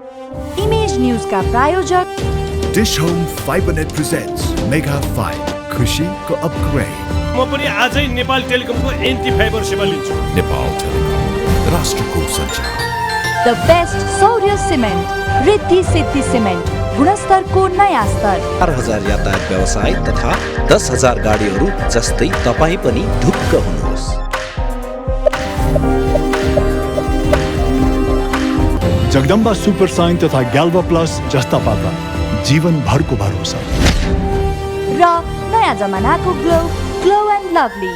Image news का प्रायोजक dish home Fibernet presents mega 5 खुशीको अपग्रेड। म पनि आजै नेपाल टेलिकमको एन्टी फाइबर सेवा लिन्छु। नेपाल टेलिकम राष्ट्रको सञ्चार। द बेस्ट सौर्य सिमेन्ट रिद्धि सिद्धि सिमेन्ट गुणस्तरको नयाँ स्तर। 4000 यातायात व्यवसाय तथा 10,000 गाडीहरू जस्तै तपाईँ पनि ढुक्क हुनुहोस्। जगदम्बा सुपर साइन तथा ग्याल्वा प्लस जस्ता पाता जीवन भरको भरोसा र नयाँ जमानाको ग्लो एन्ड लभली।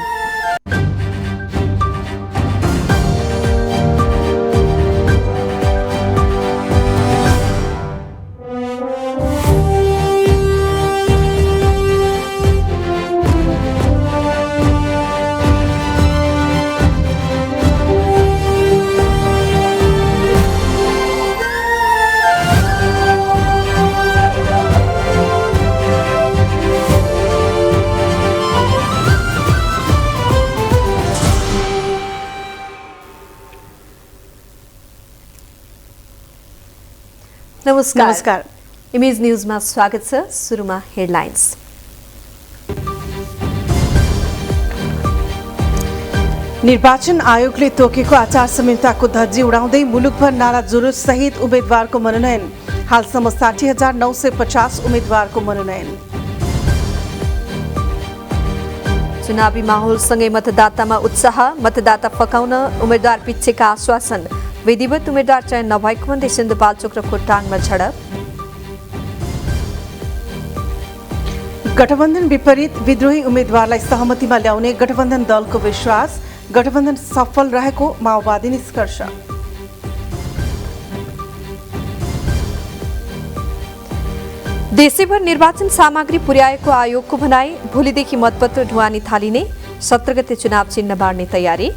नमस्कार इमेज न्यूजमा स्वागत छ। सुरुमा हेडलाइन्स। निर्वाचन आयोगले तोकेको आचार संहिताको धज्जी उडाउँदै मुलुकभर नारा जुलुस सहित उम्मेदवारको मनोनयन। हालसम्म 60,950 उम्मेदवारको मनोनयन। चुनावी माहौलसँगै मतदातामा उत्साह, मतदाता फकाउन उम्मेदवार पिच्छेका आश्वासन। विधिवत उम्मेदवार चयन नभएको भन्दै सिन्धुपाल्चोक र खोटाङमा झडप। गठबन्धन विपरीत विद्रोही उम्मेदवारलाई सहमतिमा ल्याउने गठबन्धन दलको विश्वास। गठबन्धन सफल रहेको माओवादी निष्कर्ष। देशैभर निर्वाचन सामग्री पुर्याएको आयोगको भनाई। भोलिदेखि मतपत्र ढुवानी थालिने। 17 गते चुनाव चिन्ह बाँड्ने तयारी।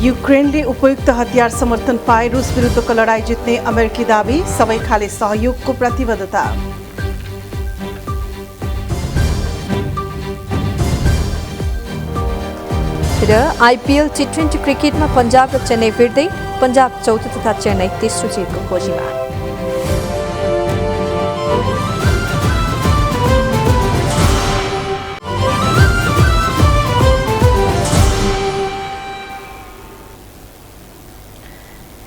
युक्रेनले उपयुक्त हतियार समर्थन पाए रुस विरुद्धको लडाईँ जित्ने अमेरिकी दावी। सबै खाले सहयोगको प्रतिबद्धता। र आइपिएल टी20 क्रिकेटमा पन्जाब र चेन्नई भिड्दै। पन्जाब चौथो तथा चेन्नई तेस्रो जितको खोजीमा।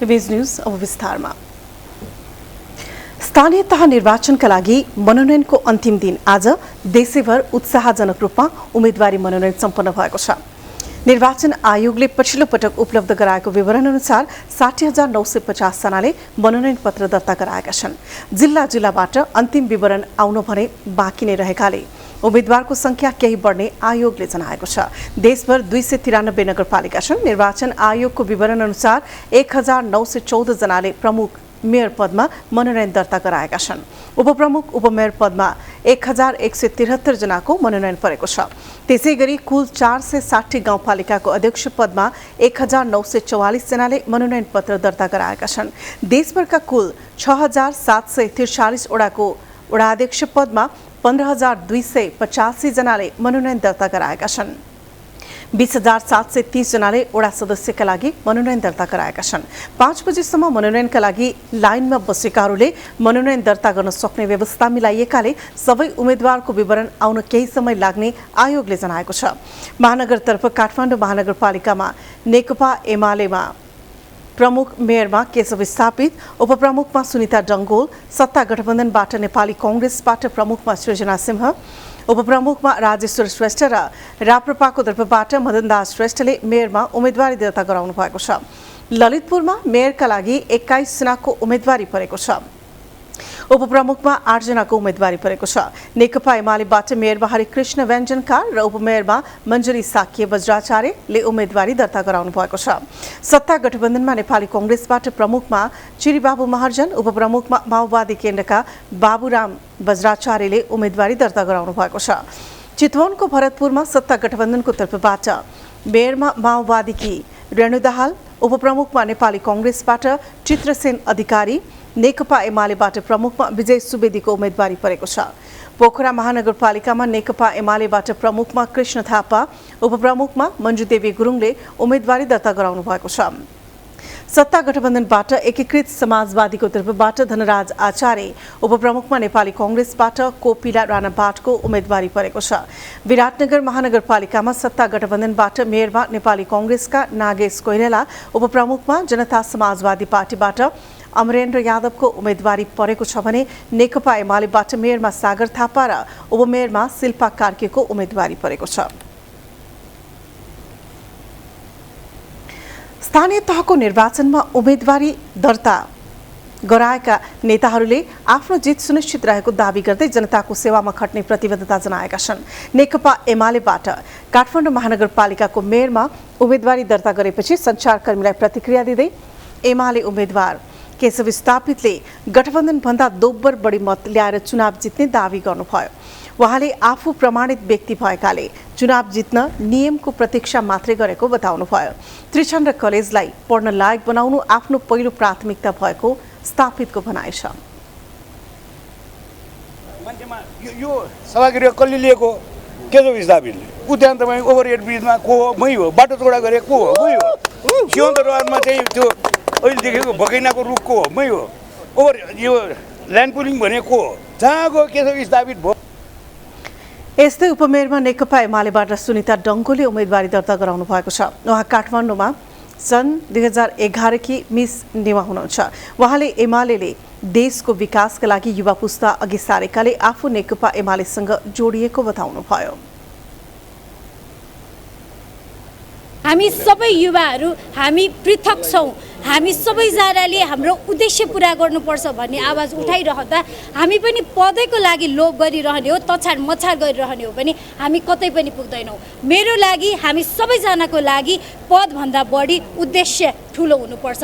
इमेज न्यूज अब विस्तारमा। स्थानीय तह निर्वाचनका लागि मनोनयनको अन्तिम दिन आज देशैभर उत्साहजनक रूपमा उम्मेदवारी मनोनयन सम्पन्न भएको छ। निर्वाचन आयोगले पछिल्लो पटक उपलब्ध गराएको विवरण अनुसार 60,950 जनाले मनोनयन पत्र दर्ता गराएका छन्। जिल्लाबाट अन्तिम विवरण आउन भने बाँकी नै रहेकाले उम्मेदवारको संख्या केही बढ्ने आयोगले जनाएको छ। देशभर 293 नगरपालिका छन्। निर्वाचन आयोगको विवरण अनुसार 1914 जनाले प्रमुख मेयर पदमा मनोनयन दर्ता गराएका छन्। उपप्रमुख उपमेयर पदमा 1173 जनाको मनोनयन परेको छ। त्यसैगरी कुल 460 गाउँपालिकाको अध्यक्ष पदमा 1944 जनाले मनोनयन पत्र दर्ता गराएका छन्। देशभरका कुल 6743 वडाको वडाध्यक्ष पदमा 15,285 जनाले मनोनयन दर्ता गराएका छन्। 20,730 जनाले वडा सदस्यका लागि मनोनयन दर्ता गराएका छन्। 5 बजेसम्म मनोनयनका लागि लाइनमा बसेकाहरूले मनोनयन दर्ता गर्न सक्ने व्यवस्था मिलाइएकाले सबै उम्मेदवारको विवरण आउन केही समय लाग्ने आयोगले जनाएको छ। महानगरतर्फ काठमाडौँ महानगरपालिकामा नेकपा एमालेमा प्रमुख मेयरमा केशव स्थापित, उपप्रमुखमा सुनिता डङ्गोल, सत्ता गठबन्धनबाट नेपाली कांग्रेसबाट प्रमुखमा सृजना सिंह, उपप्रमुखमा राजेश्वर श्रेष्ठ र राप्रपाको तर्फबाट मदनदास श्रेष्ठले मेयरमा उम्मेदवारी दर्ता गराउनु भएको छ। ललितपुरमा मेयरका लागि 21 जनाको उम्मेदवारी परेको छ। उपप्रमुखमा 8 जनाको उम्मेदवारी परेको छ। नेकपा एमालेबाट मेयरमा हरिकृष्ण व्यञ्जनकार र उपमेयरमा मञ्जरी साक्य वज्राचार्यले उम्मेदवारी दर्ता गराउनु भएको छ। सत्ता गठबन्धनमा नेपाली कांग्रेसबाट प्रमुखमा चिरीबाबु महर्जन, उपप्रमुखमा माओवादी केन्द्रका बाबुराम वज्राचार्यले उम्मेदवारी दर्ता गराउनु भएको छ। चितवनको भरतपुरमा सत्ता गठबन्धनको तर्फबाट मेयरमा माओवादीकी रेणु दाहाल, उपप्रमुखमा नेपाली कांग्रेसबाट चित्रसेन अधिकारी, नेकपा एमालेबाट प्रमुखमा विजय सुवेदीको उम्मेदवारी परेको छ। पोखरा महानगरपालिकामा नेकपा एमालेबाट प्रमुखमा कृष्ण थापा, उपप्रमुखमा मञ्जुदेवी गुरुङले उम्मेदवारी दर्ता गराउनु भएको छ। सत्ता गठबन्धनबाट एकीकृत समाजवादीको तर्फबाट धनराज आचार्य, उपप्रमुखमा नेपाली कांग्रेसबाट कोपिला राणा बाटको उम्मेदवारी परेको छ। विराटनगर महानगरपालिकामा सत्ता गठबन्धनबाट मेयरमा नेपाली कांग्रेसका नागेश कोइराला, उपप्रमुखमा जनता समाजवादी पार्टीबाट अमरेन्द्र यादवको उम्मेदवारी परेको छ भने नेकपा एमालेबाट मेयरमा सागर थापा र उपमेयरमा शिल्पा कार्कीको उम्मेदवारी परेको छ। स्थानीय तहको निर्वाचनमा उम्मेदवारी दर्ता गराएका नेताहरूले आफ्नो जित सुनिश्चित रहेको दावी गर्दै जनताको सेवामा खट्ने प्रतिबद्धता जनाएका छन्। नेकपा एमालेबाट काठमाडौँ महानगरपालिकाको मेयरमा उम्मेदवारी दर्ता गरेपछि सञ्चारकर्मीलाई प्रतिक्रिया दिँदै एमाले उम्मेदवार केशव स्थापितले गठबन्धनभन्दा दोब्बर बढी मत ल्याएर चुनाव जित्ने दावी गर्नुभयो। उहाँले आफू प्रमाणित व्यक्ति भएकाले चुनाव जित्न नियमको प्रतीक्षा मात्रै गरेको बताउनुभयो। त्रिचन्द्र कलेजलाई पढ्न लायक बनाउनु आफ्नो पहिलो प्राथमिकता भएको स्थापितको भनाइ छ। मान्छेमा यो सभागृह कसले लिएको केशव स्थापितले। उद्यान तपाईँ ओभरहेड ब्रिजमा को हो? मै हो। बाटो चौडा गरे को हो? मै हो। सिंहदरबारमा चाहिँ त्यो अहिले देखेको भकैनाको रुख को हो? मै हो। ओभर यो ल्यान्ड पुलिङ भने को हो? जहाँ गयो केशव स्थापित भयो। यस्तै उपमेयरमा नेकपा एमालेबाट सुनिता डङ्गोले उम्मेदवारी दर्ता गराउनु भएको छ। उहाँ काठमाडौँमा सन् 2011 की मिस नेवा हुनुहुन्छ। उहाँले एमालेले देशको विकासका लागि युवा पुस्ता अघि सारेकाले आफू नेकपा एमालेसँग जोडिएको बताउनुभयो। हामी सबै युवाहरू हामी पृथक छौँ। हामी सबैजनाले हाम्रो उद्देश्य पूरा गर्नुपर्छ भन्ने आवाज उठाइरहँदा हामी पनि पदको लागि लोभ गरिरहने हो, तछाड मछाड गरिरहने हो भने हामी कतै पनि पुग्दैनौँ। मेरो लागि हामी सबैजनाको लागि पदभन्दा बढी उद्देश्य ठुलो हुनुपर्छ।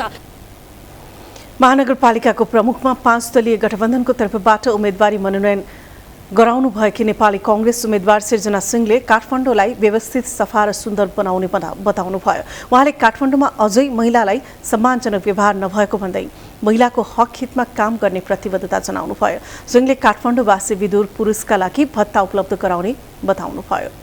महानगरपालिकाको प्रमुखमा 5 दलीय गठबन्धनको तर्फबाट उम्मेदवारी मनोनयन गराउनु भएकी नेपाली कांग्रेस उम्मेदवार सिर्जना सिंहले काठमाडौँलाई व्यवस्थित सफा र सुन्दर बनाउने बताउनुभयो। उहाँले काठमाडौँमा अझै महिलालाई सम्मानजनक व्यवहार नभएको भन्दै महिलाको हक हितमा काम गर्ने प्रतिबद्धता जनाउनुभयो। सिंहले काठमाडौँवासी विदुर पुरुषका लागि भत्ता उपलब्ध गराउने बताउनुभयो।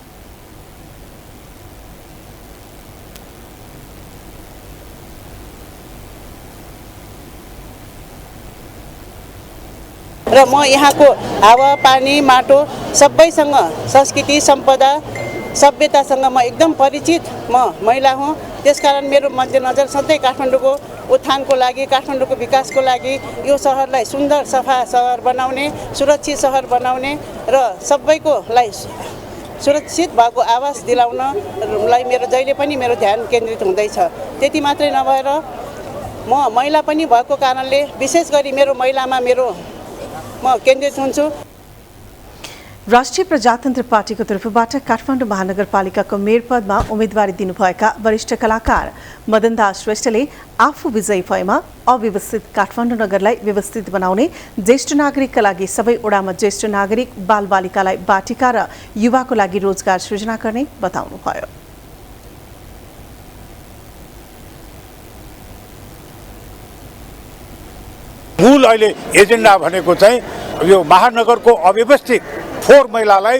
र म यहाँको हावा पानी माटो सबैसँग संस्कृति सम्पदा सभ्यतासँग म एकदम परिचित महिला हुँ। त्यसकारण मेरो मध्यनजर सधैँ काठमाडौँको उत्थानको लागि, काठमाडौँको विकासको लागि यो सहरलाई सुन्दर सफा सहर बनाउने, सुरक्षित सहर बनाउने र सबैकोलाई सुरक्षित भएको आवास दिलाउनलाई मेरो जहिले पनि मेरो ध्यान केन्द्रित हुँदैछ। त्यति मात्रै नभएर म महिला पनि भएको कारणले विशेष गरी मेरो महिलामा म केन्द्रित हुन्छु। राष्ट्रिय प्रजातन्त्र पार्टीको तर्फबाट काठमाडौँ महानगरपालिकाको मेयर पदमा उम्मेदवारी दिनुभएका वरिष्ठ कलाकार मदन दास श्रेष्ठले आफू विजयी भएमा अव्यवस्थित काठमाडौँ नगरलाई व्यवस्थित बनाउने, ज्येष्ठ नागरिकका लागि सबै ओडामा ज्येष्ठ नागरिक, बालबालिकालाई बाटिका र युवाको लागि रोजगार सृजना गर्ने बताउनुभयो। मूल अहिले एजेन्डा भनेको चाहिँ यो महानगरको अव्यवस्थित फोहोर मैलालाई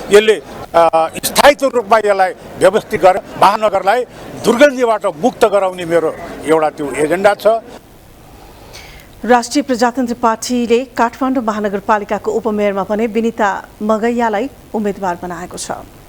यसले स्थायित्व रूपमा यसलाई व्यवस्थित गरेर महानगरलाई दुर्गन्धबाट मुक्त गराउने मेरो एउटा त्यो एजेन्डा छ। राष्ट्रिय प्रजातन्त्र पार्टीले काठमाडौँ महानगरपालिकाको उपमेयरमा भने विनिता मगैयालाई उम्मेदवार बनाएको छ।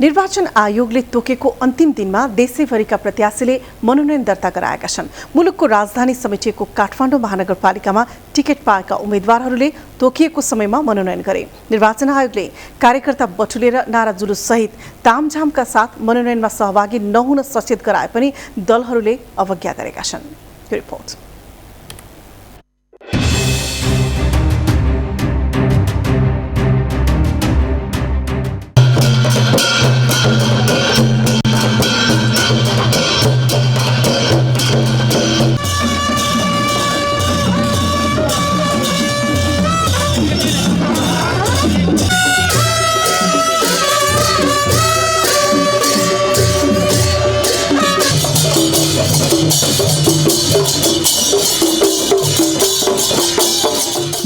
निर्वाचन आयोगले तोकेको अन्तिम दिनमा देशैभरिका प्रत्याशीले मनोनयन दर्ता गराएका छन्। मुलुकको राजधानी समेटिएको काठमाडौँ महानगरपालिकामा टिकट पाएका उम्मेदवारहरूले तोकिएको समयमा मनोनयन गरे। निर्वाचन आयोगले कार्यकर्ता बटुलेर नारा जुलुस सहित तामझामका साथ मनोनयनमा सहभागी नहुन सचेत गराए पनि दलहरूले अवज्ञा गरेका छन्। रिपोर्ट।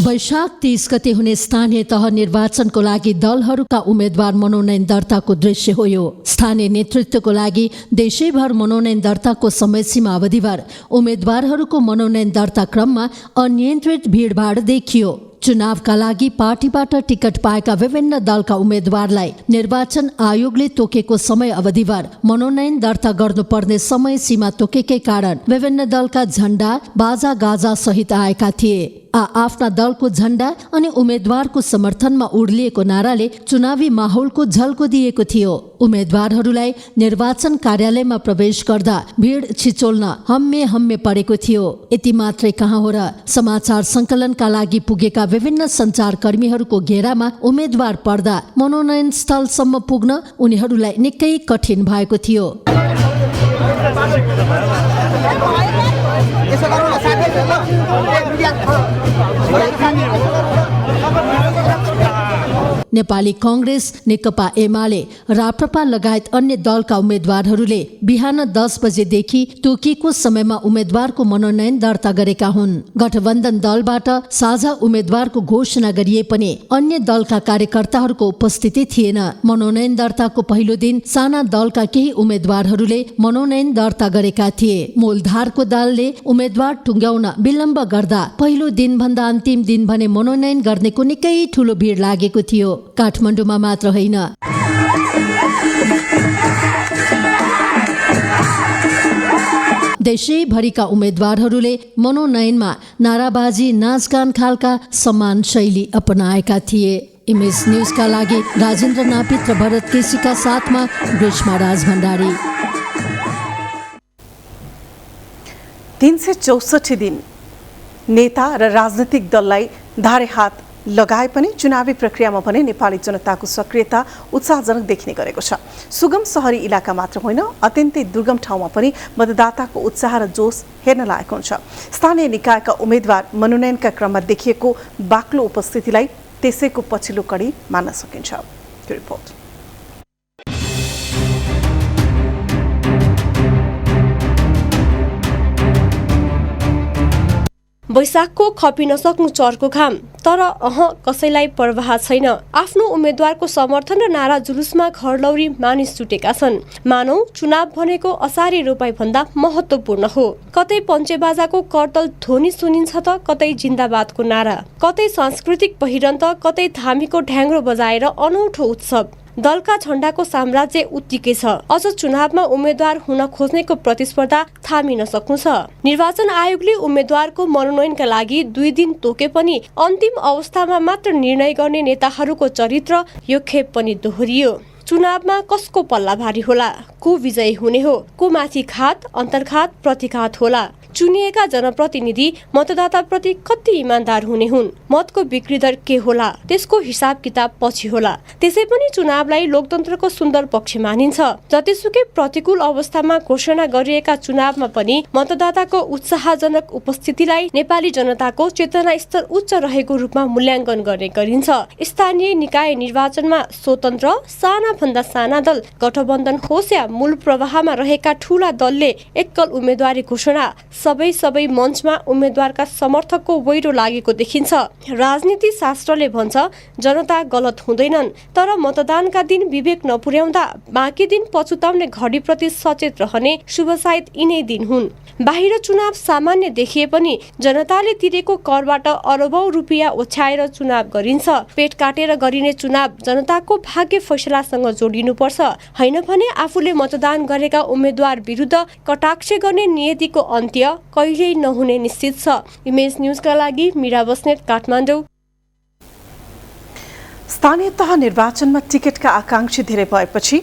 वैशाख 30 गते हुने स्थानीय तह निर्वाचनको लागि दलहरूका उम्मेद्वार मनोनयन दर्ताको दृश्य हो यो। स्थानीय नेतृत्वको लागि देशैभर मनोनयन दर्ताको समयसीमा अवधिभर उम्मेद्वारहरूको मनोनयन दर्ता क्रममा अनियन्त्रित भिडभाड देखियो। चुनावका लागि पार्टीबाट टिकट पाएका विभिन्न दलका उम्मेद्वारलाई निर्वाचन आयोगले तोकेको समय अवधिभर मनोनयन दर्ता गर्नुपर्ने समय सीमा तोकेकै कारण विभिन्न दलका झण्डा बाजा गाजा सहित आएका थिए। आफ्ना दलको झण्डा अनि उम्मेद्वारको समर्थनमा उर्लिएको नाराले चुनावी माहौलको झल्को दिएको थियो। उम्मेद्वारहरूलाई निर्वाचन कार्यालयमा प्रवेश गर्दा भिड छिचोल्न हम्मे परेको थियो। यति मात्रै कहाँ हो र, समाचार संकलनका लागि पुगेका विभिन्न सञ्चारकर्मीहरूको घेरामा उम्मेद्वार पर्दा मनोनयन स्थलसम्म पुग्न उनीहरूलाई निकै कठिन भएको थियो। नेपाली कांग्रेस, नेकपा एमाले, राप्रपा लगायत अन्य दलका उम्मेद्वारहरूले बिहान 10 बजेदेखि तोकिएको समयमा उम्मेद्वारको मनोनयन दर्ता गरेका हुन्। गठबन्धन दलबाट साझा उम्मेद्वारको घोषणा गरिए पनि अन्य दलका कार्यकर्ताहरूको उपस्थिति थिएन। मनोनयन दर्ताको पहिलो दिन साना दलका केही उम्मेद्वारहरूले मनोनयन दर्ता गरेका थिए। मूलधारको दलले उम्मेद्वार टुङ्ग्याउन विलम्ब गर्दा पहिलो दिनभन्दा अन्तिम दिन भने मनोनयन गर्नेको निकै ठूलो भिड लागेको थियो। काठमाडौँमा मात्र होइन, देशैभरिका उम्मेद्वारहरूले मनोनयनमा नाराबाजी, नाचगान खालका समान शैली अपनाएका थिए। इमेज न्यूजका लागि राजेन्द्र नापित र भरत केसीका साथमा ग्रीष्मा राज भण्डारी। 364 दिन नेता र राजनीतिक दललाई धारे हात लगाए पनि चुनावी प्रक्रियामा भने नेपाली जनताको सक्रियता उत्साहजनक देखिने गरेको छ। सुगम शहरी इलाका मात्र होइन, अत्यन्तै दुर्गम ठाउँमा पनि मतदाताको उत्साह र जोश हेर्न लायक हुन्छ। स्थानीय निकायका उम्मेद्वार मनोनयनका क्रममा देखिएको बाक्लो उपस्थितिलाई त्यसैको पछिल्लो कडी मान्न सकिन्छ। रिपोर्ट। वैशाखको खपि नसक्नु चर्को घाम, तर कसैलाई परवाह छैन। आफ्नो उम्मेद्वारको समर्थन र नारा जुलुसमा घरलौरी मानिस जुटेका छन्। मानौ चुनाव भनेको असारे रोपाई भन्दा महत्त्वपूर्ण हो। कतै पञ्चेबाजाको करतल ध्वनि सुनिन्छ त कतै जिन्दाबादको नारा, कतै सांस्कृतिक पहिरन त कतै धामीको ढ्याङ्ग्रो बजाएर अनौठो उत्सव। दलका झण्डाको साम्राज्य उत्तिकै छ। अझ चुनावमा उम्मेद्वार हुन खोज्नेको प्रतिस्पर्धा थामिन सक्नु छ। निर्वाचन आयोगले उम्मेद्वारको मनोनयनका लागि 2 दिन तोके पनि अन्तिम अवस्थामा मात्र निर्णय गर्ने नेताहरूको चरित्र यो खेप पनि दोहोरियो। चुनावमा कसको पल्ला भारी होला, को विजयी हुने हो, को माथि घात, अन्तर्घात, प्रतिघात होला। चुनिएका जनप्रतिनिधि मतदाताप्रति कति इमान्दार हुने हुन्, मतको बिक्री दर के होला, त्यसको हिसाब किताब पछि होला। त्यसै पनि चुनावलाई लोकतन्त्रको सुन्दर पक्ष मानिन्छ। जतिसुकै प्रतिकूल अवस्थामा घोषणा गरिएका चुनावमा पनि मतदाताको उत्साहजनक उपस्थितिलाई नेपाली जनताको चेतना स्तर उच्च रहेको रूपमा मूल्याङ्कन गर्ने गरिन्छ। स्थानीय निकाय निर्वाचनमा स्वतन्त्र, साना भन्दा साना दल, गठबन्धन होस् या मूल प्रवाहमा रहेका ठूला दलले एकल उम्मेदवारी घोषणा सबै मञ्चमा उम्मेद्वारका समर्थकको वैरो लागेको देखिन्छ। राजनीति शास्त्रले भन्छ जनता गलत हुँदैनन्, तर मतदानका दिन विवेक नपुर्याउँदा बाँकी दिन पछुताउने घडीप्रति सचेत रहने शुभ सायद यिनै दिन हुन्। बाहिर चुनाव सामान्य देखिए पनि जनताले तिरेको करबाट अरबौं रुपियाँ ओछ्याएर चुनाव गरिन्छ। पेट काटेर गरिने चुनाव जनताको भाग्य फैसलासँग जोडिनुपर्छ, हैन भने आफूले मतदान गरेका उम्मेद्वार विरुद्ध कटाक्ष गर्ने नियतिको अन्त्य कहिल्यै नहुने निश्चित छ। इमेज न्यूजका लागि मीरा बस्नेत, काठमाडौँ। स्थानीय तह निर्वाचनमा टिकटका आकांक्षी धेरै भएपछि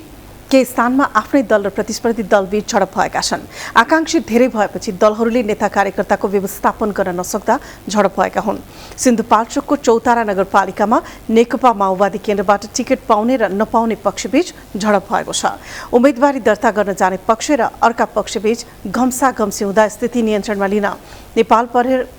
केही स्थानमा आफ्नै दल र प्रतिस्पर्धी दलबीच झडप भएका छन्। आकांक्षी धेरै भएपछि दलहरूले नेता कार्यकर्ताको व्यवस्थापन गर्न नसक्दा झडप भएका हुन्। सिन्धुपाल्चोकको चौतारा नगरपालिकामा नेकपा माओवादी केन्द्रबाट टिकट पाउने र नपाउने पक्षबीच झडप भएको छ। उम्मेदवारी दर्ता गर्न जाने पक्ष र अर्का पक्षबीच घम्साघम्सी हुँदा स्थिति नियन्त्रणमा लिन नेपाल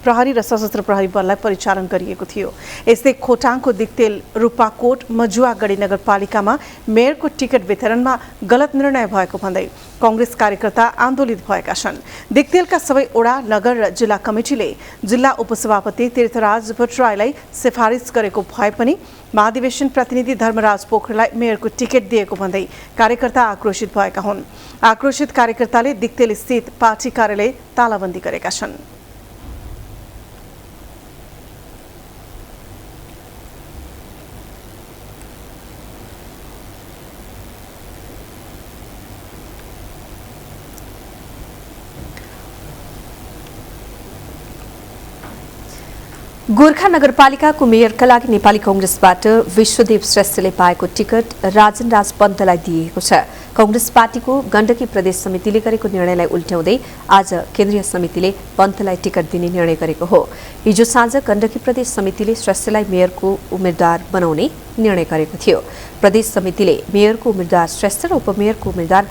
प्रहरी र सशस्त्र प्रहरी बललाई परिचालन गरिएको थियो। यस्तै खोटाङको दिक्तेल, रूपाकोट, मजुवागढी नगरपालिकामा मेयरको टिकट वितरणमा गलत निर्णय भएको भन्दै कांग्रेस कार्यकर्ता आन्दोलित भएका छन्। दिक्तेलका सबै ओडा, नगर र जिल्ला कमिटीले जिल्ला उपसभापति तीर्थराज भट्टराईलाई सिफारिस गरेको भए पनि महाधिवेशन प्रतिनिधि धर्मराज पोखरेललाई मेयरको टिकट दिएको भन्दै कार्यकर्ता आक्रोशित भएका हुन्। आक्रोशित कार्यकर्ताले दिक्तेल स्थित पार्टी कार्यालय तालाबन्दी गरेका छन्। गोर्खा नगरपालिकाको मेयरका लागि नेपाली कांग्रेसबाट विश्वदेव श्रेष्ठले पाएको टिकट राजन राज पन्तलाई दिएको छ। कांग्रेस पार्टीको गण्डकी प्रदेश समितिले गरेको निर्णयलाई उल्ट्याउँदै आज केन्द्रीय समितिले पन्तलाई टिकट दिने निर्णय गरेको हो। हिजो साँझ गण्डकी प्रदेश समितिले श्रेष्ठलाई मेयरको उम्मेद्वार बनाउने निर्णय गरेको थियो। प्रदेश समितिले मेयरको उम्मेद्वार श्रेष्ठ र उपमेयरको उम्मेद्वार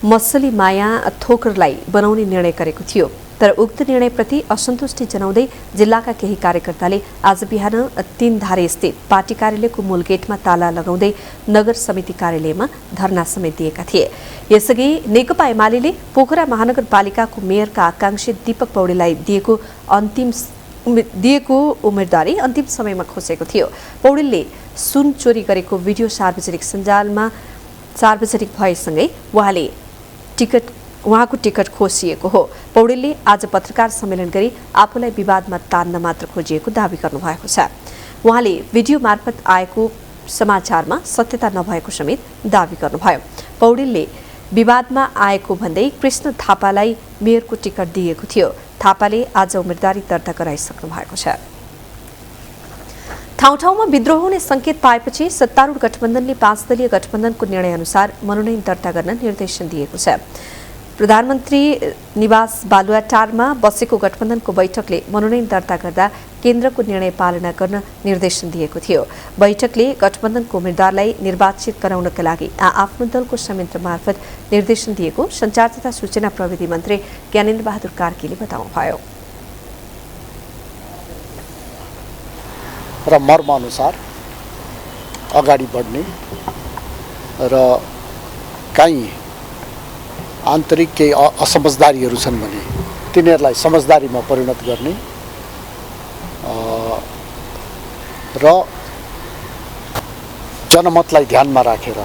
मसली माया थोकरलाई बनाउने निर्णय गरेको थियो। तर उक्त निर्णयप्रति असन्तुष्टि जनाउँदै जिल्लाका केही कार्यकर्ताले आज बिहान 3 धारे स्थित पार्टी कार्यालयको मूल गेटमा ताला लगाउँदै नगर समिति कार्यालयमा धरना समेत दिएका थिए। यसअघि नेकपा एमाले पोखरा महानगरपालिकाको मेयरका आकांक्षी दीपक पौडेललाई दिएको उम्मेदवारी अन्तिम समयमा खोसेको थियो। पौडेलले सुन चोरी गरेको भिडियो सार्वजनिक सञ्जालमा सार्वजनिक भएसँगै उहाँको टिकट खोसिएको हो। पौडेलले आज पत्रकार सम्मेलन गरी आफूलाई विवादमा तान्न मात्र खोजिएको दावी गर्नुभएको छ। उहाँले भिडियो मार्फत आएको समाचारमा सत्यता नभएको समेत दावी गर्नुभयो। पौडेलले विवादमा आएको भन्दै कृष्ण थापालाई मेयरको टिकट दिएको थियो। थापाले आज उम्मेदवारी दर्ता गराइसक्नु भएको छ। ठाउँ ठाउँमा विद्रोह हुने संकेत पाएपछि सत्तारूढ गठबन्धनले 5 दलीय गठबन्धनको निर्णय अनुसार मनोनयन दर्ता गर्न निर्देशन दिएको छ। प्रधानमन्त्री निवास बालुवाटारमा बसेको गठबन्धनको बैठकले मनोनयन दर्ता गर्दा केन्द्रको निर्णय पालना गर्न निर्देशन दिएको थियो। बैठकले गठबन्धनको उम्मेद्वारलाई निर्वाचित गराउनका लागि आफ्नो दलको संयन्त्र मार्फत निर्देशन दिएको सञ्चार तथा सूचना प्रविधि मन्त्री ज्ञानेन्द्र बहादुर कार्कीले बताउनुभयो। र मर्मअनुसार अगाडि बढ्ने र काहीँ आन्तरिक केही असमझदारीहरू छन् भने तिनीहरूलाई समझदारीमा परिणत गर्ने र जनमतलाई ध्यानमा राखेर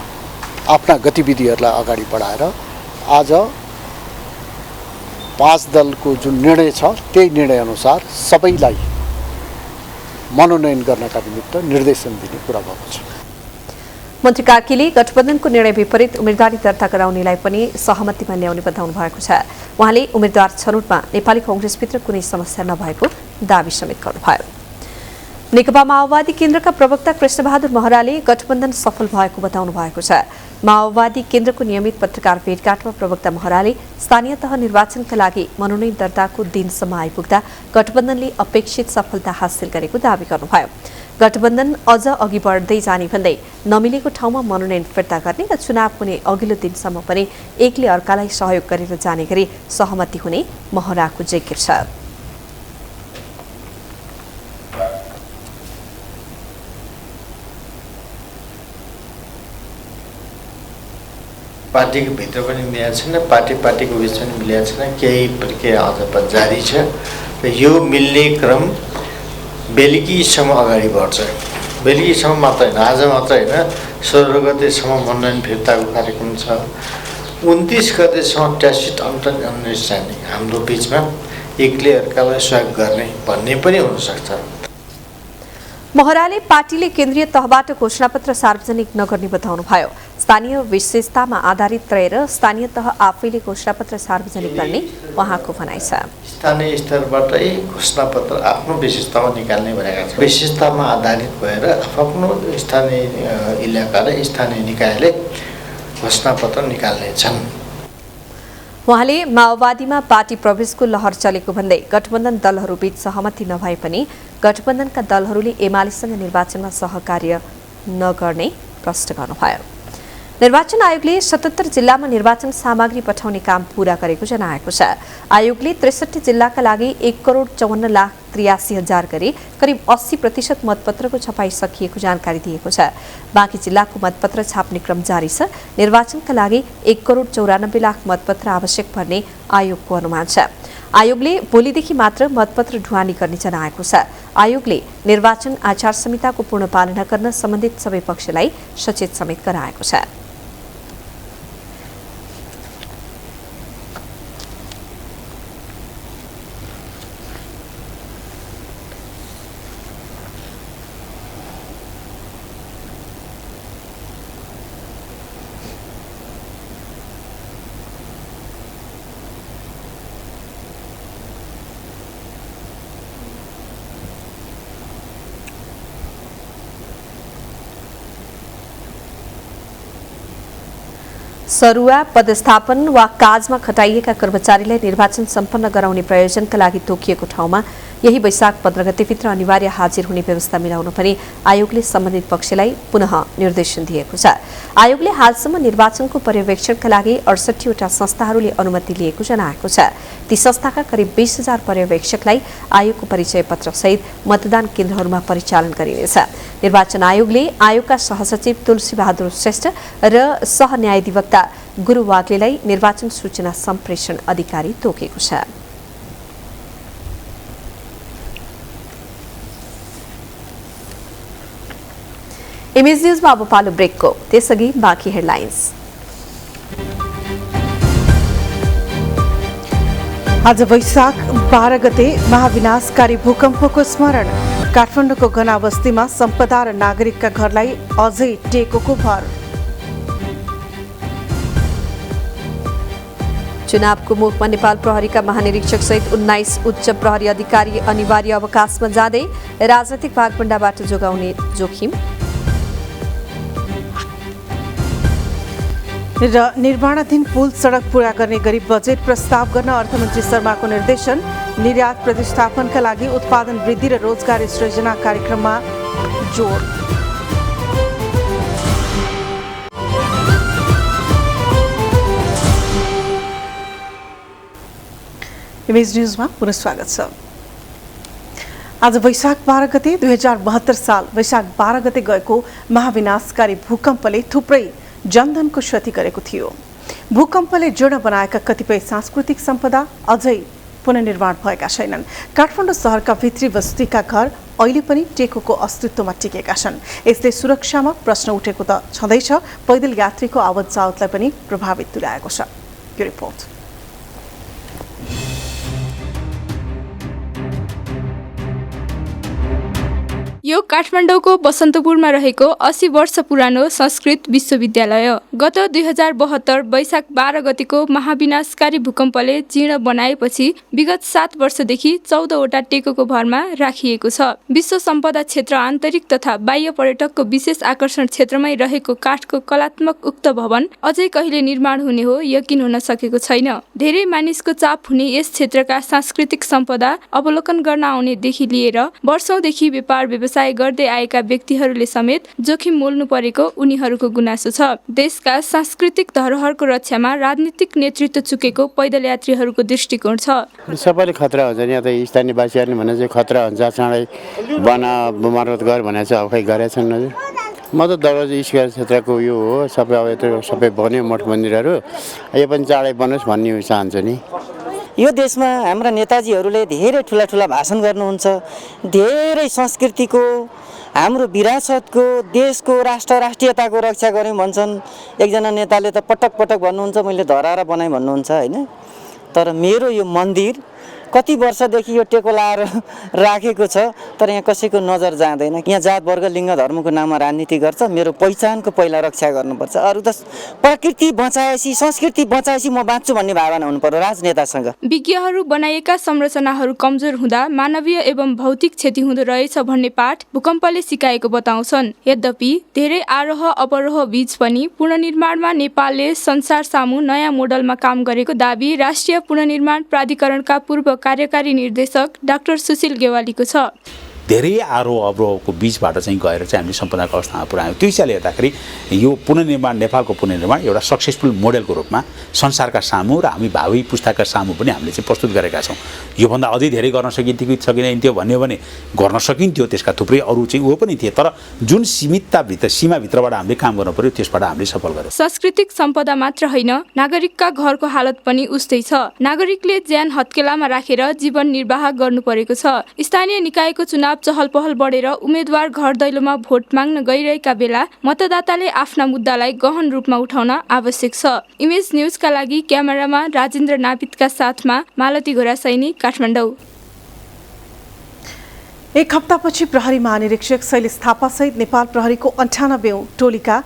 आफ्ना गतिविधिहरूलाई अगाडि बढाएर आज 5 दलको जुन निर्णय छ त्यही निर्णयअनुसार सबैलाई मनोनयन गर्नका निमित्त निर्देशन दिने कुरा भएको छ। मन्त्री कार्कीले गठबन्धनको निर्णय विपरीत उम्मेदवारी दर्ता गराउनेलाई पनि सहमतिमा ल्याउने बताउनु भएको छ। उहाँले उम्मेद्वार छनौटमा नेपाली कांग्रेसभित्र कुनै समस्या नभएको दावी समेत गर्नुभयो। नेकपा माओवादी केन्द्रका प्रवक्ता कृष्णबहादुर महराले गठबन्धन सफल भएको बताउनु भएको छ। माओवादी केन्द्रको नियमित पत्रकार भेटघाटमा प्रवक्ता महराले स्थानीय तह निर्वाचनका लागि मनोनयन दर्ताको दिनसम्म आइपुग्दा गठबन्धनले अपेक्षित सफलता हासिल गरेको दावी गर्नुभयो। गठबन्धन अझ अघि बढ्दै जाने भन्दै नमिलेको ठाउँमा मनोनयन फिर्ता गर्ने र चुनाव हुने अघिल्लो दिनसम्म पनि एकले अर्कालाई सहयोग गरेर जाने गरी सहमति हुने महराको जिकिर छ। पार्टीको भित्र पनि मिलेको छैन, पार्टीको बिच पनि मिलेको छैन, केही प्रक्रिया अझ पनि जारी छ र यो मिल्ने क्रम बेलुकीसम्म अगाडि बढ्छ। बेलुकीसम्म मात्र होइन, आज मात्र होइन, 16 गतेसम्म मनोनयन फिर्ताको कार्यक्रम छ। 29 गतेसम्म ट्यासिट अन्डरस्ट्यान्डिङ हाम्रो बिचमा एकले अर्कालाई सहयोग गर्ने भन्ने पनि हुनसक्छ। महराले पार्टीले केन्द्रीय तहबाट घोषणापत्र सार्वजनिक नगर्ने बताउनुभयो। स्थानीय विशेषतामा आधारित रहेर स्थानीय तह आफैले घोषणापत्र सार्वजनिक गर्ने उहाँको भनाइ छ। स्थानीय स्तरबाटै घोषणापत्र आफ्नो विशेषतामा निकाल्ने भनेका छन्। विशेषतामा आधारित भएर आफ्नो स्थानीय इलाका र स्थानीय निकायले घोषणापत्र निकाल्नेछन्। उहाँले माओवादीमा पार्टी प्रवेशको लहर चलेको भन्दै गठबन्धन दलहरूबीच सहमति नभए पनि गठबन्धनका दलहरूले एमालेसँग निर्वाचनमा सहकार्य नगर्ने प्रश्न गर्नुभयो। निर्वाचन आयोगले 77 जिल्लामा निर्वाचन सामग्री पठाउने काम पूरा गरेको जनाएको छ। आयोगले 63 जिल्लाका लागि 1,54,83,000 गरी करिब 80% मतपत्रको छपाई सकिएको जानकारी दिएको छ। बाँकी जिल्लाको मतपत्र छाप्ने क्रम जारी छ। निर्वाचनका लागि 1,94,00,000 मतपत्र आवश्यक पर्ने आयोगको अनुमान छ। आयोगले भोलिदेखि मात्र मतपत्र ढुवानी गर्ने जनाएको छ। आयोगले निर्वाचन आचार संहिताको पूर्ण पालना गर्न सम्बन्धित सबै पक्षलाई सचेत समेत गराएको छ। सरुवा पदस्थापन वा काजमा खटाइएका कर्मचारीलाई निर्वाचन सम्पन्न गराउने प्रयोजनका लागि तोकिएको ठाउँमा यही वैशाख 15 गतेभित्र अनिवार्य हाजिर हुने व्यवस्था मिलाउन पनि आयोगले सम्बन्धित पक्षलाई पुनः निर्देशन दिएको छ। आयोगले हालसम्म निर्वाचनको पर्यवेक्षणका लागि 68 वटा संस्थाहरूले अनुमति लिएको जनाएको छ। ती संस्थाका करिब 20,000 पर्यवेक्षकलाई आयोगको परिचय पत्र सहित मतदान केन्द्रहरूमा परिचालन गरिनेछ। निर्वाचन आयोगले आयोगका सहसचिव तुलसी बहादुर श्रेष्ठ र सहन्यायाधिवक्ता गुरु वाग्लेलाई निर्वाचन सूचना सम्प्रेषण अधिकारी तोकेको छ। इमेज न्यूजमा अब पालो ब्रेकको, त्यसअघि बाँकी हेडलाइन्स। आज वैशाख 12 गते महाविनाशकारी भूकम्पको स्मरण। काठमाडौँको घना बस्तीमा सम्पदा र नागरिकका घरलाई अझै टेकोको भर। चुनावको मुखमा नेपाल प्रहरीका महानिरीक्षक सहित 19 उच्च प्रहरी अधिकारी अनिवार्य अवकाशमा जाँदै, राजनैतिक भागभण्डाबाट जोगाउने जोखिम। र निर्माणाधीन पुल सडक पूरा गर्ने गरी बजेट प्रस्ताव गर्न अर्थमन्त्री शर्माको निर्देशन। निर्यात प्रतिस्थापनका लागि उत्पादन वृद्धि र रोजगारी सृजना कार्यक्रममा जोड। इमेज न्यूजमा पुनः स्वागत छ। आज वैशाख 12 गते 2072 साल वैशाख 12 गते गएको महाविनाशकारी भूकम्पले थुप्रै जनधनको क्षति गरेको थियो। भूकम्पले जीर्ण बनाएका कतिपय सांस्कृतिक सम्पदा अझै पुनर्निर्माण भएका छैनन्। काठमाडौँ शहरका भित्री बस्तीका घर अहिले पनि टेकोको अस्तित्वमा टिकेका छन्। यसले सुरक्षामा प्रश्न उठेको त छँदैछ, पैदल यात्रीको आवत जावतलाई पनि प्रभावित तुल्याएको छ। यो रिपोर्ट। यो काठमाडौँको बसन्तपुरमा रहेको 80 वर्ष पुरानो संस्कृत विश्वविद्यालय गत 2072 वैशाख 12 गतिको महाविनाशकारी भूकम्पले जीर्ण बनाएपछि विगत 7 वर्षदेखि 14 वटा टेकोको भरमा राखिएको छ। विश्व सम्पदा क्षेत्र आन्तरिक तथा बाह्य पर्यटकको विशेष आकर्षण क्षेत्रमै रहेको काठको कलात्मक उक्त भवन अझै कहिले निर्माण हुने हो यकिन हुन सकेको छैन। धेरै मानिसको चाप हुने यस क्षेत्रका सांस्कृतिक सम्पदा अवलोकन गर्न आउनेदेखि लिएर वर्षौंदेखि व्यापार व्यवसाय गर्दै आएका व्यक्तिहरूले समेत जोखिम मोल्नु परेको उनीहरूको गुनासो छ। देशका सांस्कृतिक धरोहरको रक्षामा राजनीतिक नेतृत्व चुकेको पैदल यात्रीहरूको दृष्टिकोण छ। सबैले खतरा हुन्छ, यहाँ त स्थानीय वासीहरूले भने चाहिँ खतरा हुन्छ, चाँडै मर्मत गर भने चाहिँ अब खै गरेछन्। म त दरवाजा स्क्वायर क्षेत्रको यो हो, सबै अब यत्रो सबै बन्यो मठ मन्दिरहरू, यो पनि चाँडै बनोस् भन्ने चाहन्छु नि। यो देशमा हाम्रा नेताजीहरूले धेरै ठुला ठुला भाषण गर्नुहुन्छ, धेरै संस्कृतिको हाम्रो विरासतको देशको राष्ट्रियताको रक्षा गर्यौँ भन्छन्। एकजना नेताले त पटक पटक भन्नुहुन्छ मैले धराएर बनाएँ भन्नुहुन्छ होइन। तर मेरो यो मन्दिर कति वर्षदेखि यो टेको लाएर राखेको छ, तर यहाँ कसैको नजर जाँदैन। यहाँ जात वर्ग लिङ्ग धर्मको नाममा राजनीति गर्छ। मेरो पहिचानको पहिला रक्षा गर्नुपर्छ। अरू त प्रकृति बचाएपछि संस्कृति बचाएपछि म बाँच्छु भन्ने भावना हुनु पर्यो राजनेतासँग। विज्ञहरू बनाएका संरचनाहरू कमजोर हुँदा मानवीय एवं भौतिक क्षति हुँदो रहेछ भन्ने पाठ भूकम्पले सिकाएको बताउँछन्। यद्यपि धेरै आरोह अवरोह बीच पनि पुनर्निर्माणमा नेपालले संसार सामु नयाँ मोडलमा काम गरेको दाबी राष्ट्रिय पुनर्निर्माण प्राधिकरणका पूर्व कार्यकारी निर्देशक डाक्टर सुशील गेवालीको छ। धेरै अवरोहको बीचबाट चाहिँ गएर चाहिँ हामीले सम्पदाको अवस्थामा पुर्यायौँ। त्यो हिसाबले हेर्दाखेरि यो पुनर्निर्माण, नेपालको पुनर्निर्माण एउटा सक्सेसफुल मोडेलको रूपमा संसारका सामु र हामी भावी पुस्ताका सामु पनि हामीले चाहिँ प्रस्तुत गरेका छौँ। योभन्दा अझै धेरै गर्न सकिन्थ्यो भन्यो भने गर्न सकिन्थ्यो, त्यसका थुप्रै अरू चाहिँ ऊ पनि थिए, तर जुन सीमाभित्रबाट हामीले काम गर्नु पर्यो त्यसबाट हामीले सफल गर्यौँ। सांस्कृतिक सम्पदा मात्र होइन, नागरिकका घरको हालत पनि उस्तै छ। नागरिकले ज्यान हत्केलामा राखेर जीवन निर्वाह गर्नु परेको छ। स्थानीय निकायको चुनाव चहल पहल बढेर उम्मेदवार घर दैलोमा भोट माग्न गइरहेका बेला मतदाताले आफ्ना मुद्दालाई गहन रूपमा उठाउन आवश्यक छ। इमेज न्यूजका लागि क्यामेरामा राजेन्द्र नापितका साथमा मालती घोरासैनी, काठमाडौँ। एक हप्तापछि प्रहरी महानिरीक्षक शैलेश थापा सहित नेपाल प्रहरीको 98औं टोलीका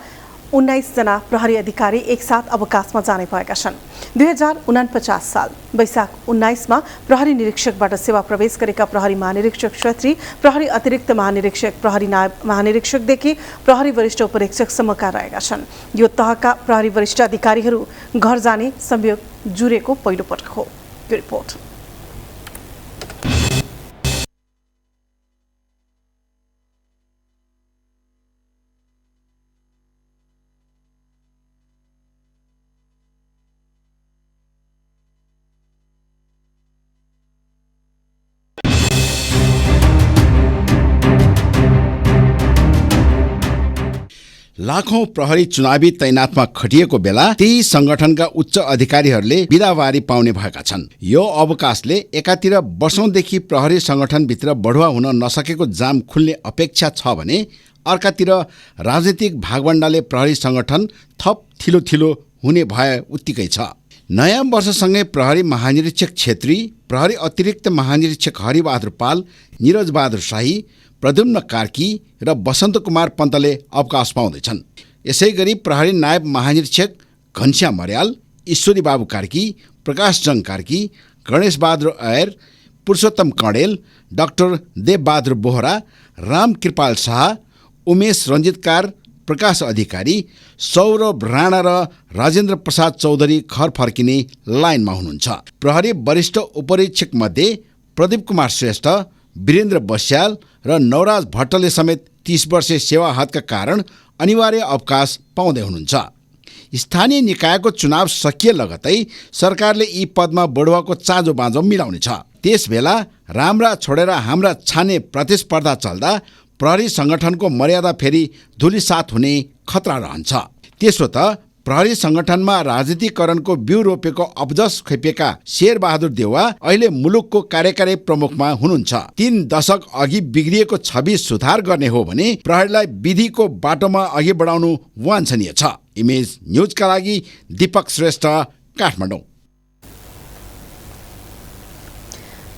19 जना प्रहरी अधिकारी एकसाथ अवकाशमा जाने भएका छन्। 2049 साल वैशाख 19 मा प्रहरी निरीक्षकबाट सेवा प्रवेश गरेका प्रहरी महानिरीक्षक क्षेत्री, प्रहरी अतिरिक्त महानिरीक्षक, प्रहरी नायब महानिरीक्षकदेखि प्रहरी वरिष्ठ उपरीक्षकसम्मका रहेका छन्। यो तहका प्रहरी वरिष्ठ अधिकारीहरू घर जाने संयोग जुरेको पहिलो पटक हो। यो रिपोर्ट। लाखौं प्रहरी चुनावी तैनातमा खटिएको बेला त्यही संगठनका उच्च अधिकारीहरूले बिदावारी पाउने भएका छन्। यो अवकाशले एकातिर वर्षौंदेखि प्रहरी संगठनभित्र बढुवा हुन नसकेको जाम खुल्ने अपेक्षा छ भने अर्कातिर राजनीतिक भागवण्डाले प्रहरी संगठन थप थिलो हुने भए उत्तिकै छ। नयाँ वर्षसँगै प्रहरी महानिरीक्षक क्षेत्री, प्रहरी अतिरिक्त महानिरीक्षक हरिबहादुर पाल, निरज बहादुर शाही, प्रद्युम्न कार्की र बसन्त कुमार पन्तले अवकाश पाउँदैछन्। यसै गरी प्रहरी नायब महानिरीक्षक घनश्याम मर्याल, ईश्वरी बाबु कार्की, प्रकाश जङ कार्की, गणेश बहादुर अयर, पुरुषोत्तम कणेल, डाक्टर देवबहादुर बोहरा, राम कृपाल शाह, उमेश रञ्जितकार, प्रकाश अधिकारी, सौरभ राणा र राजेन्द्र प्रसाद चौधरी घर फर्किने लाइनमा हुनुहुन्छ। प्रहरी वरिष्ठ उपरीक्षक मध्ये प्रदीप कुमार श्रेष्ठ, वीरेन्द्र बस्याल र नवराज भट्टले समेत 30 वर्षे सेवा हदका कारण अनिवार्य अवकाश पाउँदै हुनुहुन्छ। स्थानीय निकायको चुनाव सकिए लगतै सरकारले यी पदमा बढुवाको चाँजो बाँझो मिलाउनेछ। त्यसबेला राम्रा छोडेर हाम्रा छाने प्रतिस्पर्धा चल्दा प्रहरी संगठनको मर्यादा फेरि धुलिसात हुने खतरा रहन्छ। त्यसो त प्रहरी संगठनमा राजनीतिकरणको बिउ रोपेको अब्जस खेपेका शेरबहादुर देउवा अहिले मुलुकको कार्यकारी प्रमुखमा हुनुहुन्छ। 3 दशक अघि बिग्रिएको छवि सुधार गर्ने हो भने प्रहरीलाई विधिको बाटोमा अघि बढाउनु वाञ्छनीय छ। इमेज न्यूजका लागि दीपक श्रेष्ठ, काठमाडौँ।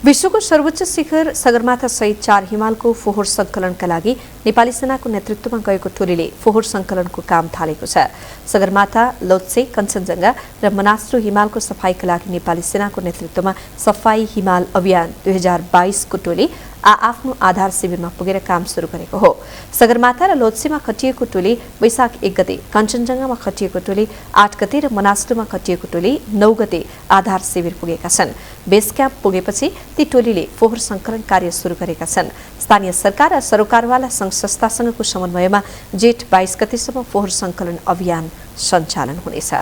विश्वको सर्वोच्च शिखर सगरमाथा सहित 4 हिमालको फोहोर संकलनका लागि नेपाली सेनाको नेतृत्वमा गएको टोलीले फोहोर संकलनको काम थालेको छ। सगरमाथा, लोत्से, कञ्चनजङ्घा र मनास्लु हिमालको सफाईका लागि नेपाली सेनाको नेतृत्वमा सफाई हिमाल अभियान 2022 को टोली आफ्नो आधार शिविरमा पुगेर काम सुरु गरेको हो। सगरमाथा र लोत्सेमा खटिएको टोली वैशाख 1 गते, कञ्चनजङ्घामा खटिएको टोली 8 गते र मनास्लुमा खटिएको टोली 9 गते आधार शिविर पुगेका छन्। बेस क्याम्प पुगेपछि ती टोलीले फोहोर संकलन कार्य सुरु गरेका छन्। स्थानीय सरकार र सरोकारवाला संघ संस्थासँगको समन्वयमा जेठ 22 गतेसम्म फोहोर संकलन अभियान सञ्चालन हुनेछ।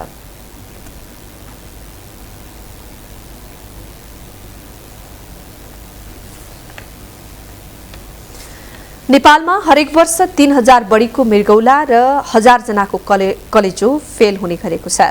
नेपालमा हरेक वर्ष 3000 बढीको मृगौला र 1000 जनाको कलेजो फेल हुने गरेको छ।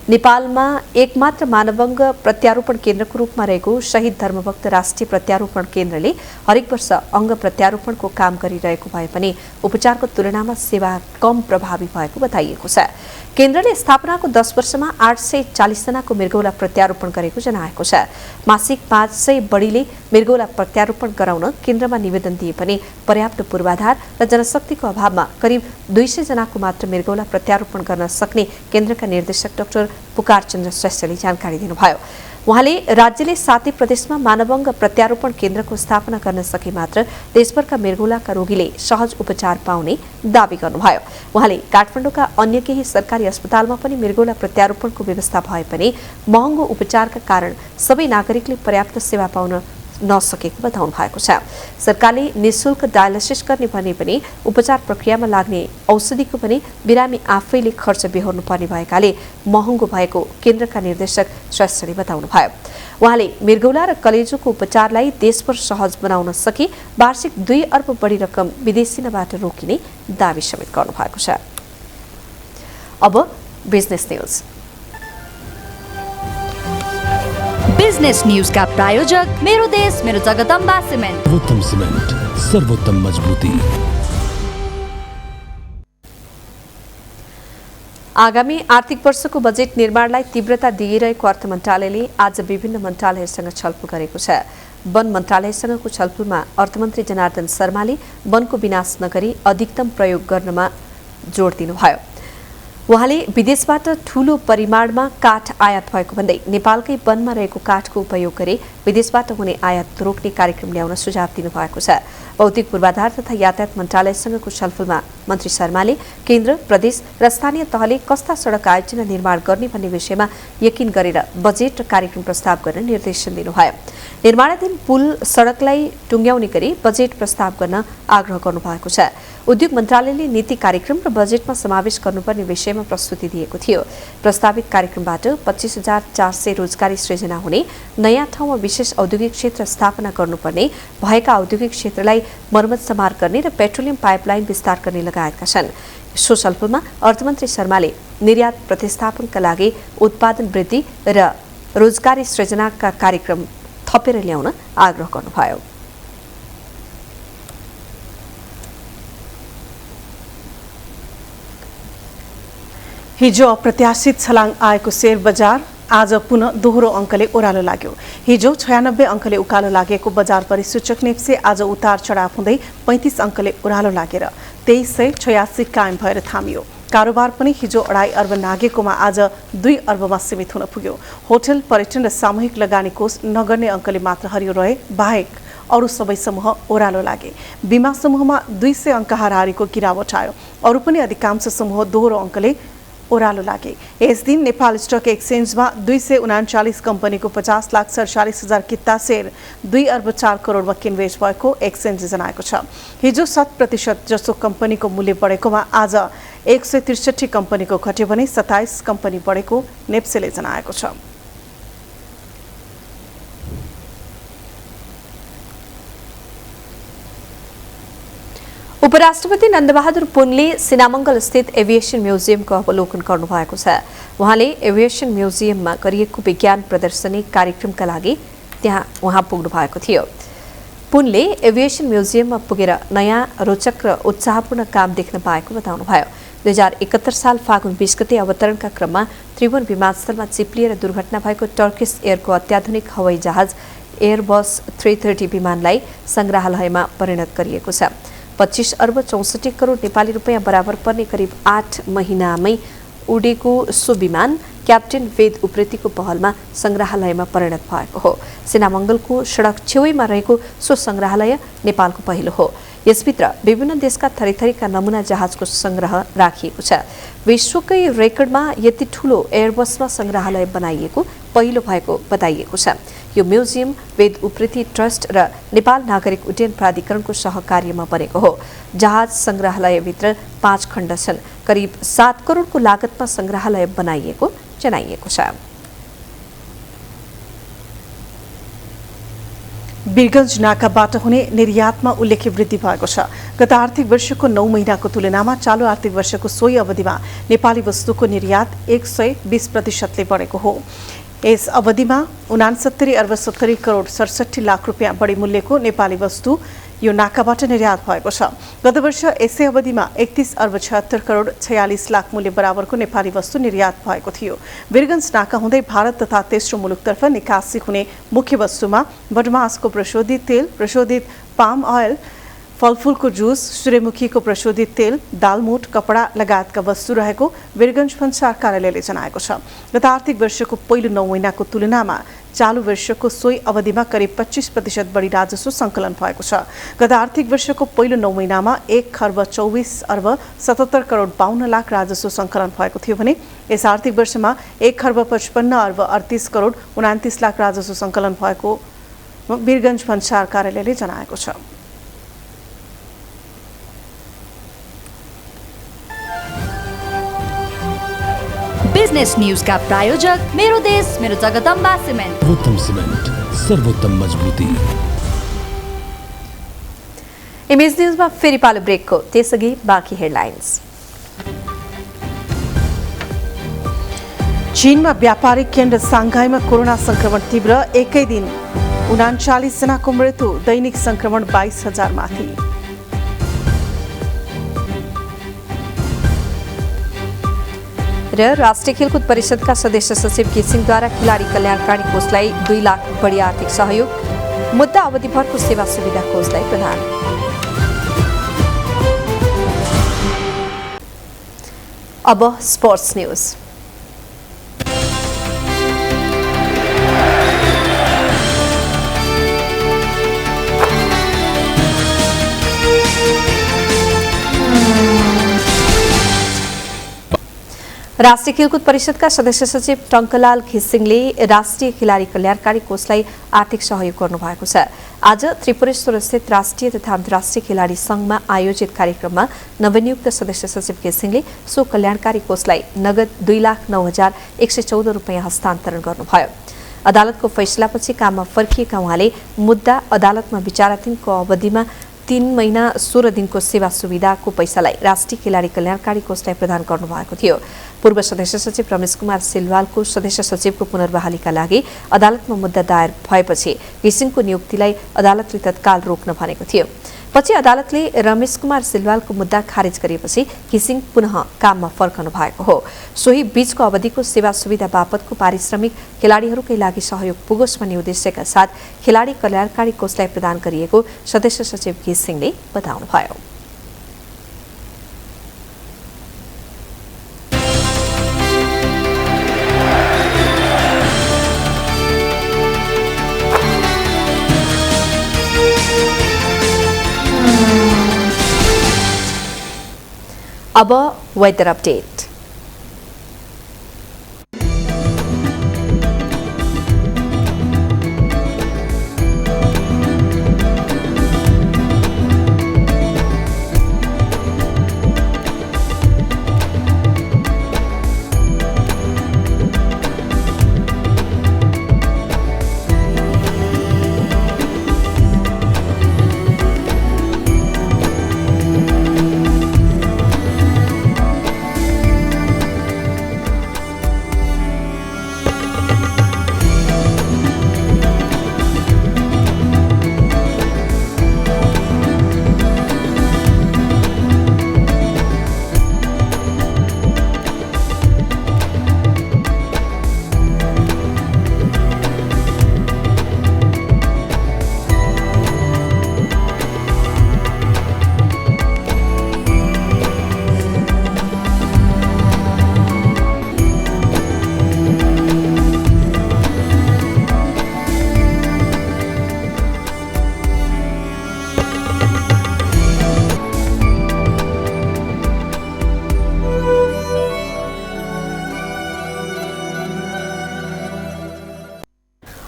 नेपालमा एकमात्र मानवङ्ग प्रत्यारोपण केन्द्रको रूपमा रहेको शहीद धर्मभक्त राष्ट्रिय प्रत्यारोपण केन्द्रले हरेक वर्ष अङ्ग प्रत्यारोपणको काम गरिरहेको भए पनि उपचारको तुलनामा सेवा कम प्रभावी भएको बताइएको छ। केन्द्रले स्थापनाको 10 वर्षमा 840 जनाको मृगौला प्रत्यारोपण गरेको जनाएको छ। मासिक 500 बढीले मृगौला प्रत्यारोपण गराउन केन्द्रमा निवेदन दिए पनि पर्याप्त पूर्वाधार र जनशक्तिको अभावमा करिब 200 जनाको मात्र मृगौला प्रत्यारोपण गर्न सक्ने केन्द्रका निर्देशक डाक्टर पुकार चन्द्र श्रेष्ठले जानकारी दिनुभयो। उहाँले राज्यले 7 प्रदेशमा मानवङ्ग प्रत्यारोपण केन्द्रको स्थापना गर्न सके मात्र देशभरका मृगौलाका रोगीले सहज उपचार पाउने दावी गर्नुभयो। उहाँले काठमाडौँका अन्य केही सरकारी अस्पतालमा पनि मृगौला प्रत्यारोपणको व्यवस्था भए पनि महँगो उपचारका कारण सबै नागरिकले पर्याप्त सेवा पाउन नसकेको बताउनु भएको छ। सरकारले निःशुल्क डायलिसिस गर्ने भने पनि उपचार प्रक्रियामा लाग्ने औषधिको पनि बिरामी आफैले खर्च बेहोर्नु पर्ने भएकाले महँगो भएको केन्द्रका निर्देशक श्रेष्ठले बताउनुभयो। उहाँले मृगौला र कलेजोको उपचारलाई देशभर सहज बनाउन सके वार्षिक 2 अर्ब बढी रकम विदेशीबाट रोकिने दावी समेत गर्नुभएको छ। अब बिजनेस न्यूज। बिजनेस न्यूज का प्रायोजक मेरो देश मेरो जगदम्बा सिमेन्ट। सर्वोत्तम सिमेन्ट, सर्वोत्तम मजबुती। आगामी आर्थिक वर्षको बजेट निर्माणलाई तीव्रता दिइरहेको अर्थ मन्त्रालयले आज विभिन्न मन्त्रालयहरूसँग छलफल गरेको छ। वन मन्त्रालयसँगको छलफलमा अर्थमन्त्री जनार्दन शर्माले वनको विनाश नगरी अधिकतम प्रयोग गर्नमा जोड दिनुभयो। उहाँले विदेशबाट ठूलो परिमाणमा काठ आयात भएको भन्दै नेपालकै वनमा रहेको काठको उपयोग गरी विदेशबाट हुने आयात रोक्ने कार्यक्रम ल्याउन सुझाव दिनुभएको छ। भौतिक पूर्वाधार तथा यातायात मन्त्रालयसँगको छलफलमा मन्त्री शर्माले केन्द्र, प्रदेश र स्थानीय तहले कस्ता सडक आयोजना निर्माण गर्ने भन्ने विषयमा यकिन गरेर बजेट र कार्यक्रम प्रस्ताव गर्न निर्देशन दिनुभयो। निर्माणाधीन पुल सडकलाई टुङ्ग्याउने गरी बजेट प्रस्ताव गर्न आग्रह गर्नुभएको छ। उद्योग मन्त्रालयले नीति कार्यक्रम र बजेटमा समावेश गर्नुपर्ने विषयमा प्रस्तुति दिएको थियो। प्रस्तावित कार्यक्रमबाट 25,400 रोजगारी सृजना हुने, नयाँ ठाउँमा विशेष औद्योगिक क्षेत्र स्थापना गर्नुपर्ने, भएका औद्योगिक क्षेत्रलाई मर्मत समार गर्ने र पेट्रोलियम पाइपलाइन विस्तार गर्ने लगायतका छन्। सो छलफलमा अर्थमन्त्री शर्माले निर्यात प्रतिस्थापनका लागि उत्पादन वृद्धि र रोजगारी सृजनाका कार्यक्रम थपेर ल्याउन आग्रह गर्नुभयो। हिजो अप्रत्याशित छलाङ आएको शेयर बजार आज पुनः दोहोरो अङ्कले ओह्रालो लाग्यो। हिजो 96 अङ्कले उकालो लागेको बजार परिसूचक नेप्से आज उतार चढाव हुँदै 35 अङ्कले ओह्रालो लागेर 2386 कायम भएर थामियो। कारोबार पनि हिजो 2.5 अर्ब नागेकोमा आज 2 अर्बमा सीमित हुन पुग्यो। होटल, पर्यटन र सामूहिक लगानी कोष नगर्ने अङ्कले मात्र हरियो रहे बाहेक अरू सबै समूह ओह्रालो लागे। बिमा समूहमा 200 अङ्क हाराहारीको गिरावट आयो। अरू पनि अधिकांश समूह दोहोरो अङ्कले ओह्रालो लागे। यस दिन नेपाल स्टक एक्सचेन्जमा 239 कम्पनीको 50,47,000 किता शेयर 2 अर्ब 4 करोडमा किनबेच भएको एक्सचेन्जले जनाएको छ। हिजो 7% जसो कम्पनीको मूल्य बढेकोमा आज 163 कम्पनीको घट्यो भने 27 कम्पनी बढेको नेप्सेले जनाएको छ। उपराष्ट्रपति नन्दबहादुर पुनले सिनामङ्गल स्थित एभिएसन म्युजियमको अवलोकन गर्नुभएको छ। उहाँले एभिएसन म्युजियममा गरिएको विज्ञान प्रदर्शनी कार्यक्रमका लागि उहाँ पुग्नु भएको थियो। पुनले एभिएसन म्युजियममा पुगेर नयाँ, रोचक र उत्साहपूर्ण काम देख्न पाएको बताउनुभयो। 2071 साल फागुन 20 गते अवतरणका क्रममा त्रिभुवन विमानस्थलमा चिप्लिएर दुर्घटना भएको टर्किस एयरको अत्याधुनिक हवाई जहाज एयरबस 330 विमानलाई संग्रहालयमा परिणत गरिएको छ। 25 अर्ब 64 करोड नेपाली रुपैयाँ बराबर पर्ने करिब 8 महिनामै उडेको सो विमान क्याप्टेन वेद उप्रेतीको पहलमा संग्रहालयमा परिणत भएको हो। सिनामङ्गलको सडक छेउमा रहेको सो संग्रहालय नेपालको पहिलो हो। यसभित्र विभिन्न देशका थरीथरीका नमुना जहाजको संग्रह राखिएको छ। विश्वकै रेकर्डमा यति ठूलो एयरबसमा संग्रहालय बनाइएको पहिलो भएको बताइएको छ। यो म्युजियम वेद उप्रेती ट्रस्ट र नेपाल नागरिक उड्डयन प्राधिकरणको सहकार्यमा बनेको हो। जहाज संग्रहालयभित्र 5 खण्ड छन्। करिब 7 करोडको लागतमा संग्रहालय बनाइएको जनाइएको छ। वीरगञ्ज नाकाबाट हुने निर्यातमा उल्लेख्य वृद्धि भएको छ। गत आर्थिक वर्षको 9 महिनाको तुलनामा चालु आर्थिक वर्षको सोही अवधिमा नेपाली वस्तुको निर्यात 120% बढेको हो। यस अवधिमा 69 अर्ब 70 करोड 67 लाख रुपियाँ बढी मूल्यको नेपाली वस्तु यो नाकाबाट निर्यात भएको छ। गत वर्ष यसै अवधिमा 31 अर्ब 76 करोड 46 लाख मूल्य बराबरको नेपाली वस्तु निर्यात भएको थियो। वीरगञ्ज नाका हुँदै भारत तथा तेस्रो मुलुकतर्फ निकासी हुने मुख्य वस्तुमा बदमासको प्रशोधित तेल, प्रशोधित पाम ऑयल, फलफूलको जुस, सूर्यमुखीको प्रशोधित तेल, दालमोट, कपडा लगायतका वस्तु रहेको वीरगञ्ज भन्सार कार्यालयले जनाएको छ। गत आर्थिक वर्षको पहिलो 9 महिनाको तुलनामा चालु वर्षको सोही अवधिमा करिब 25% बढी राजस्व सङ्कलन भएको छ। गत आर्थिक वर्षको पहिलो 9 महिनामा 1 खर्ब 24 अर्ब 77 करोड 52 लाख राजस्व सङ्कलन भएको थियो भने यस आर्थिक वर्षमा 1 खर्ब 55 अर्ब 38 करोड 29 लाख राजस्व सङ्कलन भएको वीरगञ्ज भन्सार कार्यालयले जनाएको छ। बिजनेस न्यूज का प्रायोजक मेरो देश मेरो जगदम्बा सिमेन्ट। सर्वोत्तम सिमेन्ट, सर्वोत्तम मजबुती। इमेज न्यूजमा फेरि पालो ब्रेकको, त्यसअघि बाँकी हेडलाइन्स। चीनमा व्यापारिक केन्द्र साङ्घाईमा कोरोना संक्रमण तीव्र, एकै दिन 39 जनाको मृत्यु, दैनिक संक्रमण 22,000 माथि। र राष्ट्रिय खेलकुद परिषदका सदस्य सचिव घिसिङद्वारा खेलाडी कल्याणकारी कोषलाई 2 लाख बढी आर्थिक सहयोग, मुद्दा अवधिभरको सेवा सुविधा कोषलाई प्रदान। अब स्पोर्ट्स न्यूज। राष्ट्रिय खेलकुद परिषदका सदस्य सचिव टङ्कलाल घिसिङले राष्ट्रिय खेलाडी कल्याणकारी कोषलाई आर्थिक सहयोग गर्नुभएको छ। आज त्रिपुरेश्वर स्थित राष्ट्रिय तथा अन्तर्राष्ट्रिय खेलाडी संघमा आयोजित कार्यक्रममा नवनियुक्त सदस्य सचिव घिसिङले सो कल्याणकारी कोषलाई नगद 2,09,114 रुपियाँ हस्तान्तरण गर्नुभयो। अदालतको फैसलापछि काममा फर्किएका उहाँले मुद्दा अदालतमा विचाराधीनको अवधिमा 3 महिना 16 दिनको सेवा सुविधाको पैसालाई राष्ट्रिय खेलाडी कल्याणकारी कोषलाई प्रदान गर्नुभएको थियो। पूर्व सदस्य सचिव रमेश कुमार सिलवालको सदस्य सचिवको पुनर्बहालीका लागि अदालतमा मुद्दा दायर भएपछि घिसिङको नियुक्तिलाई अदालतले तत्काल रोक्न भनेको थियो। पछि अदालतले रमेश कुमार सिलवालको मुद्दा खारेज गरेपछि घिसिङ पुनः काममा फर्कनु भएको हो। सोही बीचको अवधिको सेवा सुविधा बापतको पारिश्रमिक खेलाडीहरूकै लागि सहयोग पुगोस् भन्ने उद्देश्यका साथ खेलाडी कल्याणकारी कोषलाई प्रदान गरिएको सदस्य सचिव घिसिङले बताउनुभयो। अब वेदर अपडेट।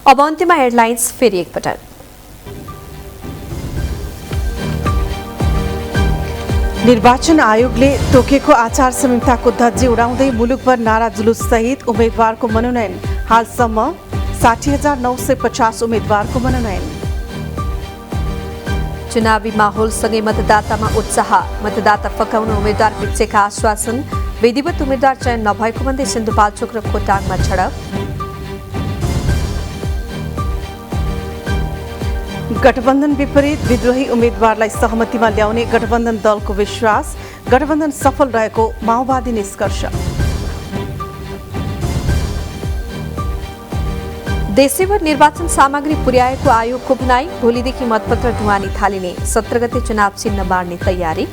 अब अन्त्यमा हेडलाइन्स फेरि एकपटक। निर्वाचन आयोगले तोकेको आचार संहिताको धज्जी उडाउँदै मुलुकभर नारा जुलुस सहित उम्मेद्वारको मनोनयन। हालसम्म 60,950 उम्मेद्वारको मनोनयन। चुनावी माहौलसँगै मतदातामा उत्साह, मतदाता फकाउन उम्मेद्वार पिच्छेका आश्वासन। विधिवत उम्मेद्वार चयन नभएको भन्दै सिन्धुपाल्चोक र खोटाङमा झडप। गठबन्धन विपरीत विद्रोही उम्मेद्वारलाई सहमतिमा ल्याउने गठबन्धन दलको विश्वास। गठबन्धन सफल रहेको माओवादी निष्कर्ष। देशैभर निर्वाचन सामग्री पुर्याएको आयोगको भनाई। भोलिदेखि मतपत्र ढुवानी थालिने। 17 गते चुनाव चिन्ह बाँड्ने तयारी।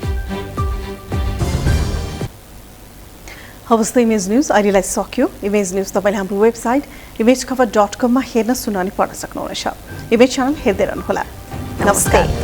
हवस् त इमेज न्यूज अहिलेलाई सक्यो। इमेज न्यूज तपाईले हाम्रो वेबसाइट imagekhabar.com मा हेर्न सुन्न अनि पढ्न सक्नुहुनेछ। इमेज च्यानल हेर्दै रहनुहोला। नमस्कार।